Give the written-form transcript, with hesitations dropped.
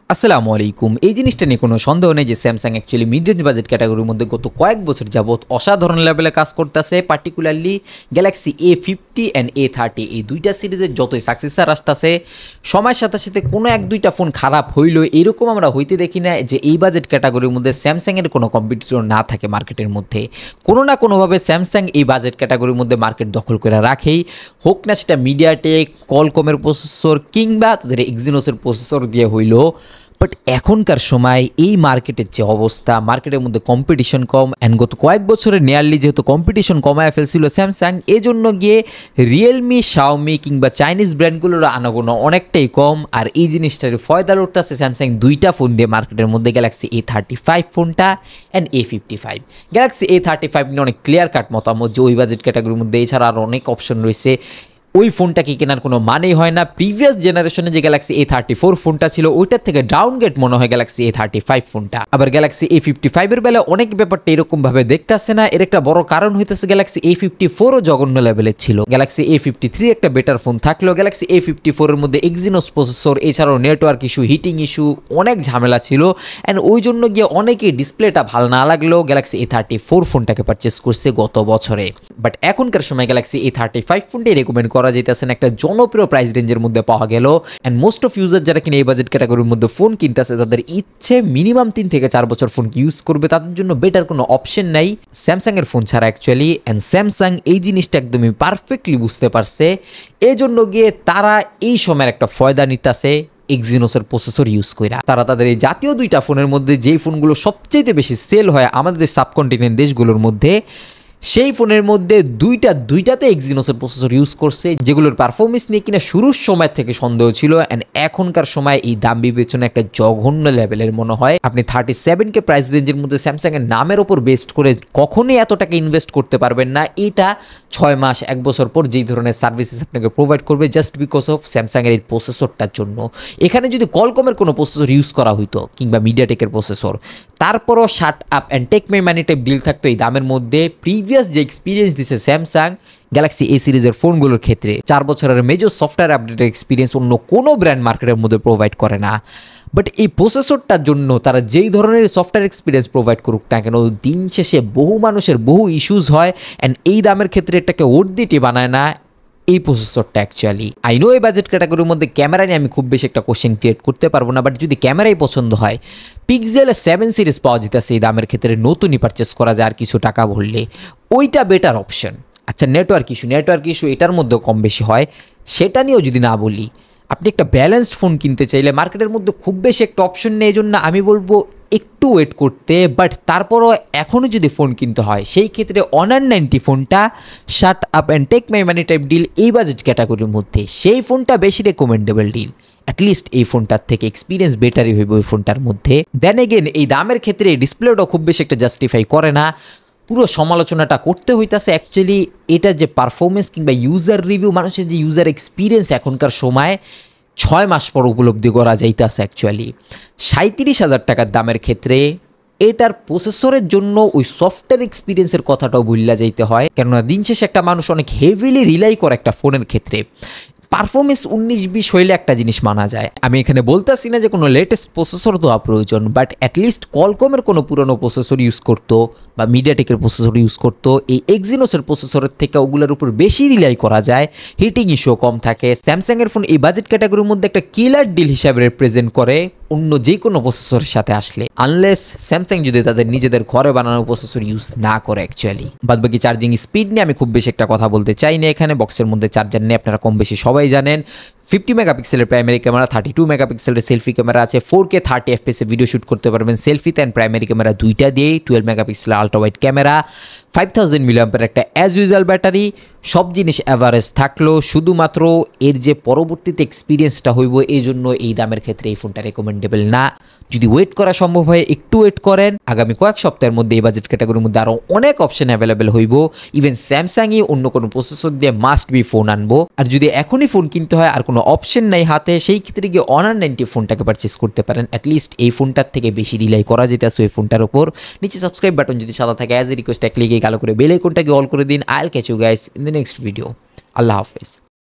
আসসালামু আলাইকুম। এই জিনিসটা নিয়ে কোনো সন্দেহ নেই যে Samsung actually mid range budget ক্যাটাগরির মধ্যে গত কয়েক বছর যাবত অসাধারণ লেভেলে কাজ করতেছে। Particularly Galaxy A50 and A30 এই দুইটা সিরিজের যতই সাকসেসার আসতেছে, সময়ের সাথে সাথে কোনো এক দুইটা ফোন খারাপ হইলেও এরকম আমরা হইতে দেখি না যে এই বাজেট ক্যাটাগরির মধ্যে স্যামসাংয়ের কোনো কম্পিটিটর না থাকে মার্কেটের মধ্যে। কোনো না কোনোভাবে স্যামসাং এই বাজেট ক্যাটাগরির মধ্যে মার্কেট দখল করে রাখেই, হোক না সেটা মিডিয়াটেক, কলকমের প্রসেসর কিংবা তাদের এক্সিনোসের প্রসেসর দিয়ে হইলো। বাট এখনকার সময় এই মার্কেটের যে অবস্থা, মার্কেটের মধ্যে কম্পিটিশন কম, অ্যান্ড গত কয়েক বছরে নিয়ারলি যেহেতু কম্পিটিশন কমায় ফেলছিল স্যামসাং, এই জন্য গিয়ে রিয়েলমি, শাওমি কিংবা চাইনিজ ব্র্যান্ডগুলোর আনাগোনা অনেকটাই কম। আর এই জিনিসটার ফয়দা লড়তেছে স্যামসাং দুইটা ফোন দিয়ে মার্কেটের মধ্যে, গ্যালাক্সি A35 ফোনটা অ্যান্ড A55। গ্যালাক্সি A35 নিয়ে অনেক ক্লিয়ার কাট মতামত যে ওই বাজেট ক্যাটাগরির মধ্যে এছাড়া আরও অনেক অপশন রয়েছে, ওই ফোনটাকে কেনার কোনো মানেই হয় না। প্রিভিয়াস জেনারেশনে যে গ্যালাক্সি A34 ফোনটা ছিল ওইটার থেকে ডাউনগ্রেড মনে হয় গ্যালাক্সি A35 ফোনটা। আবার গ্যালাক্সি A55 এর বেলা অনেক ব্যাপারটা এরকম ভাবে দেখতেছে না। এর একটা বড় কারণ হইতেছে গ্যালাক্সি A54 ও জঘন্য লেভেলের ছিল। গ্যালাক্সি A53 একটা বেটার ফোন থাকলেও গ্যালাক্সি A54 এর মধ্যে এক্সিনোস প্রসেসর, এছাড়াও নেটওয়ার্ক ইস্যু, হিটিং ইস্যু, অনেক ঝামেলা ছিল। অ্যান্ড ওই জন্য গিয়ে অনেকেই ডিসপ্লেটা ভালো না লাগলেও গ্যালাক্সি A34 ফোনটাকে পারচেস করছে গত বছরে। বাট এখনকার সময় গ্যালাক্সি A35 ফোনটাই রেকমেন্ড করা যেতেছে না, একটা জনপ্রিয় প্রাইস রেঞ্জের মধ্যে পাওয়া গেল। অ্যান্ড মোস্ট অফ ইউজার যারা কিনা এই বাজেট ক্যাটাগরির মধ্যে ফোন কিনতেছে তাদের ইচ্ছে মিনিমাম 3 থেকে 4 বছর ফোন ইউজ করবে, তাদের জন্য বেটার কোনো অপশন নাই স্যামসাং এর ফোন ছাড়া অ্যাকচুয়ালি। অ্যান্ড স্যামসাং এই জিনিসটা একদমই পারফেক্টলি বুঝতে পারছে, এই জন্য গিয়ে তারা এই সময়ের একটা ফয়দা নিতেছে এক্সিনোসের প্রসেসর ইউজ কইরা। তারা তাদের এই জাতীয় দুইটা ফোনের মধ্যে যেই ফোনগুলো সবচেয়ে বেশি সেল হয় আমাদের সাবকন্টিনেন্ট দেশগুলোর মধ্যে, সেই ফোনের মধ্যে দুইটাতে এক্সিনোসের প্রসেসর ইউজ করছে, যেগুলোর পারফরমেন্স নিয়ে কিনা শুরুর সময় থেকে সন্দেহ ছিল। অ্যান্ড এখনকার সময় এই দাম বিবেচনা একটা জঘন্য লেভেলের মনে হয়। আপনি 37K প্রাইস রেঞ্জের মধ্যে স্যামসাং এর নামের ওপর বেস্ট করে কখনোই এত টাকা ইনভেস্ট করতে পারবেন না। এটা 6 মাস 1 বছর পর যেই ধরনের সার্ভিসেস আপনাকে প্রোভাইড করবে জাস্ট বিকজ অফ স্যামসাং এর এই প্রসেসরটার জন্য। এখানে যদি কলকমের কোনো প্রসেসর ইউজ করা হইতো কিংবা মিডিয়াটেকের প্রসেসর, তারপরও shut up and take my money type deal থাকতো এই দামের মধ্যে। প্রিভিয়াস যে এক্সপিরিয়েন্স দিছে স্যামসাং গ্যালাক্সি A সিরিজের ফোনগুলোর ক্ষেত্রে, 4 বছরের মেজর সফটওয়্যার আপডেটের এক্সপিরিয়েন্স অন্য কোনো ব্র্যান্ড মার্কেটের মধ্যে প্রোভাইড করে না। বাট এই প্রসেসরটার জন্য তারা যেই ধরনের সফটওয়্যার এক্সপিরিয়েন্স প্রোভাইড করুক না কেন, দিন শেষে বহু মানুষের বহু ইস্যুস হয়। অ্যান্ড এই দামের ক্ষেত্রে এটাকে ওর্দিটি বানায় না এই প্রসেসরটা অ্যাকচুয়ালি। আই নো এই বাজেট ক্যাটাগরির মধ্যে ক্যামেরা নিয়ে আমি খুব বেশি একটা কোশ্চেন ক্রিয়েট করতে পারবো না, বাট যদি ক্যামেরাই পছন্দ হয়, পিক্সেল 7 সিরিজ পাওয়া যেতেছে এই দামের ক্ষেত্রে, নতুনই পারচেস করা যায় আর কিছু টাকা ভরলে, ওইটা বেটার অপশন। আচ্ছা, নেটওয়ার্ক ইস্যু এটার মধ্যেও কম বেশি হয়, সেটা নিয়েও যদি না বলি, আপনি একটা ব্যালেন্সড ফোন কিনতে চাইলে মার্কেটের মধ্যে খুব বেশি একটা অপশন নেই। এই জন্য আমি বলবো একটু ওয়েট করতে। বাট তারপরও এখনও যদি ফোন কিনতে হয় সেই ক্ষেত্রে অনার 90 ফোনটা shut up and take my money type deal এই বাজেট ক্যাটাগরির মধ্যে, সেই ফোনটা বেশি রেকমেন্ডেবল ডিল। অ্যাটলিস্ট এই ফোনটার থেকে এক্সপিরিয়েন্স বেটারই হইব ওই ফোনটার মধ্যে। দেন এগেন এই দামের ক্ষেত্রে ডিসপ্লেটাও খুব বেশি একটা জাস্টিফাই করে না। পুরো সমালোচনাটা করতে হইতাছে অ্যাকচুয়ালি এটা যে পারফরমেন্স কিংবা ইউজার রিভিউ, মানুষের যে ইউজার এক্সপিরিয়েন্স এখনকার সময় 6 মাস পর উপলব্ধি করা যাইতেছে অ্যাকচুয়ালি। 37,000 টাকার দামের ক্ষেত্রে এটার প্রসেসরের জন্য ওই সফটওয়্যার এক্সপিরিয়েন্সের কথাটাও ভুললা যাইতে হয়, কেননা দিন শেষে একটা মানুষ অনেক হেভিলি রিলাই করে একটা ফোনের ক্ষেত্রে। পারফরমেন্স 19-20 হইলে একটা জিনিস মানা যায়। আমি এখানে বলতেছি না যে কোনো লেটেস্ট প্রসেসর দেওয়া প্রয়োজন, বাট অ্যাটলিস্ট কলকমের কোনো পুরনো প্রসেসর ইউজ করতো বা মিডিয়াটেকের প্রসেসর ইউজ করতো, এই এক্সিনোসের প্রসেসরের থেকে ওগুলোর উপর বেশি রিলাই করা যায়, হিটিং ইস্যু কম থাকে। স্যামসাংয়ের ফোন এই বাজেট ক্যাটাগরির মধ্যে একটা কিলার ডিল হিসাবে রিপ্রেজেন্ট করে অন্য যে কোনো প্রসেসরের সাথে আসলে, আনলেস স্যামসাং যদি তাদের নিজেদের ঘরে বানানো প্রসেসর ইউজ না করে অ্যাকচুয়ালি। বাদবাকি চার্জিং স্পিড নিয়ে আমি খুব বেশি একটা কথা বলতে চাই না। এখানে বক্সের মধ্যে চার্জার নিয়ে আপনারা কম বেশি সবাই জানেন। 50 মেগাপিক্সেলের প্রাইমারি ক্যামেরা, 32 মেগাপিক্সেলের সেলফি ক্যামেরা আছে, 4K 30 FPS ভিডিও শ্যুট করতে পারবেন সেলফিতে অ্যান্ড প্রাইমারি ক্যামেরা দুইটা দিয়েই। 12 মেগাপিক্সেলের আলট্রা ওয়াইড ক্যামেরা, 5000 মিলিঅ্যাম্পিয়ার একটা অ্যাজ ইউজুয়াল ব্যাটারি। সব জিনিস অ্যাভারেজ থাকলো, শুধুমাত্র এর যে পরবর্তীতে এক্সপিরিয়েন্সটা হইব এই জন্য এই দামের ক্ষেত্রে এই ফোনটা রেকমেন্ডেবল না। যদি ওয়েট করা সম্ভব হয় একটু ওয়েট করেন, আগামী কয়েক সপ্তাহের মধ্যে এই বাজেট ক্যাটাগরির মধ্যে আরও অনেক অপশন অ্যাভেলেবেল হইব। ইভেন স্যামসাংই অন্য কোনো প্রসেসর দিয়ে মাস্ট বি ফোন আনবো। আর যদি এখনই ফোন কিনতে হয় আর কোনো অপশন নাই হাতে, সেই ক্ষেত্রে গিয়ে অনার 90 ফোনটাকে পারচেস করতে পারেন। অ্যাটলিস্ট এই ফোনটার থেকে বেশি রিলাই করা যেতেছে এই ফোনটার উপর। নিচে সাবস্ক্রাইব বাটন যদি সাদা থাকে অ্যাজ এ রিকোয়েস্ট ক্লিক গালো করে বেল আইকনটাকে অল করে দিন। I will catch you guys in the next video. Allah হাফেজ।